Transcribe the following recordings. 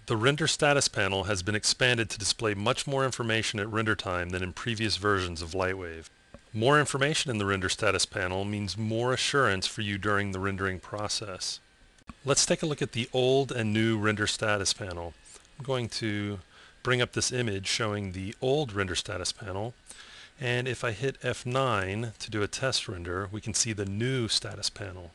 The render status panel has been expanded to display much more information at render time than in previous versions of LightWave. More information in the render status panel means more assurance for you during the rendering process. Let's take a look at the old and new render status panel. I'm going to bring up this image showing the old render status panel, and if I hit F9 to do a test render, we can see the new status panel.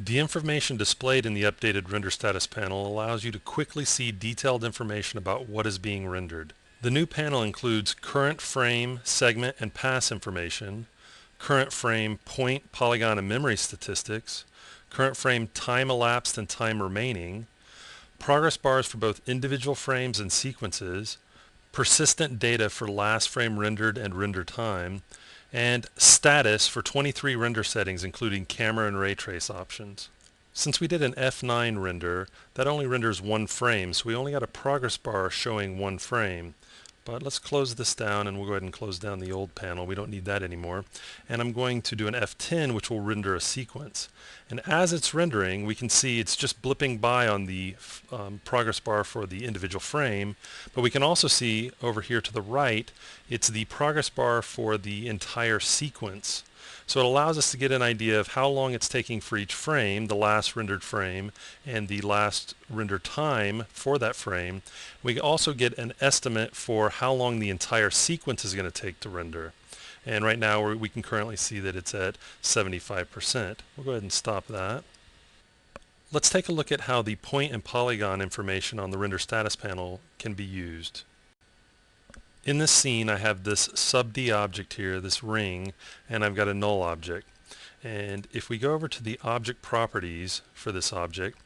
The information displayed in the updated render status panel allows you to quickly see detailed information about what is being rendered. The new panel includes current frame, segment, and pass information, current frame point, polygon, and memory statistics, current frame time elapsed and time remaining, progress bars for both individual frames and sequences, persistent data for last frame rendered and render time, and status for 23 render settings including camera and ray trace options. Since we did an F9 render, that only renders one frame, so we only got a progress bar showing one frame. But let's close this down, and we'll go ahead and close down the old panel. We don't need that anymore. And I'm going to do an F10, which will render a sequence. And as it's rendering, we can see it's just blipping by on the progress bar for the individual frame. But we can also see over here to the right, it's the progress bar for the entire sequence. So it allows us to get an idea of how long it's taking for each frame, the last rendered frame, and the last render time for that frame. We also get an estimate for how long the entire sequence is going to take to render. And right now we can currently see that it's at 75%. We'll go ahead and stop that. Let's take a look at how the point and polygon information on the render status panel can be used. In this scene I have this sub-D object here, this ring, and I've got a null object. And if we go over to the object properties for this object,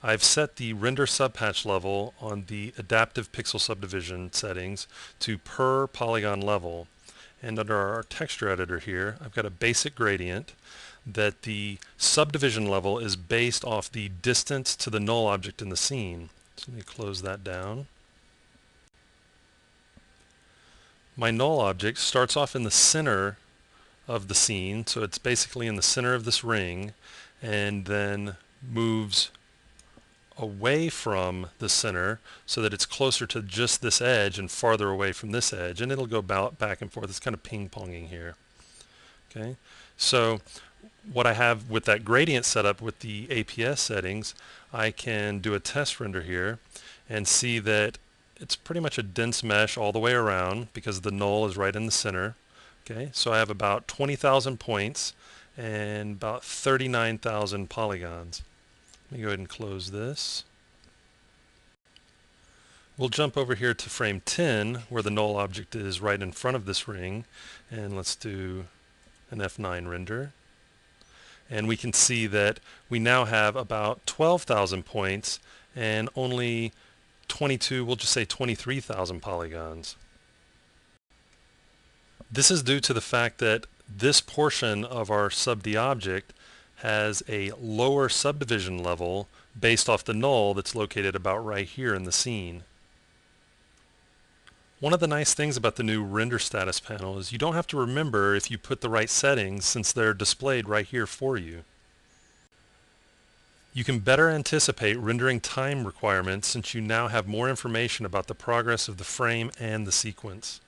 I've set the render subpatch level on the adaptive pixel subdivision settings to per polygon level. And under our texture editor here, I've got a basic gradient that the subdivision level is based off the distance to the null object in the scene. So let me close that down. My null object starts off in the center of the scene, so it's basically in the center of this ring, and then moves away from the center so that it's closer to just this edge and farther away from this edge, and it'll go back and forth. It's kind of ping-ponging here. Okay, so what I have with that gradient set up with the APS settings, I can do a test render here and see that it's pretty much a dense mesh all the way around because the null is right in the center. Okay, so I have about 20,000 points and about 39,000 polygons. Let me go ahead and close this. We'll jump over here to frame 10 where the null object is right in front of this ring, and let's do an F9 render. And we can see that we now have about 12,000 points and only 22, we'll just say 23,000 polygons. This is due to the fact that this portion of our sub-D object has a lower subdivision level based off the null that's located about right here in the scene. One of the nice things about the new render status panel is you don't have to remember if you put the right settings since they're displayed right here for you. You can better anticipate rendering time requirements since you now have more information about the progress of the frame and the sequence.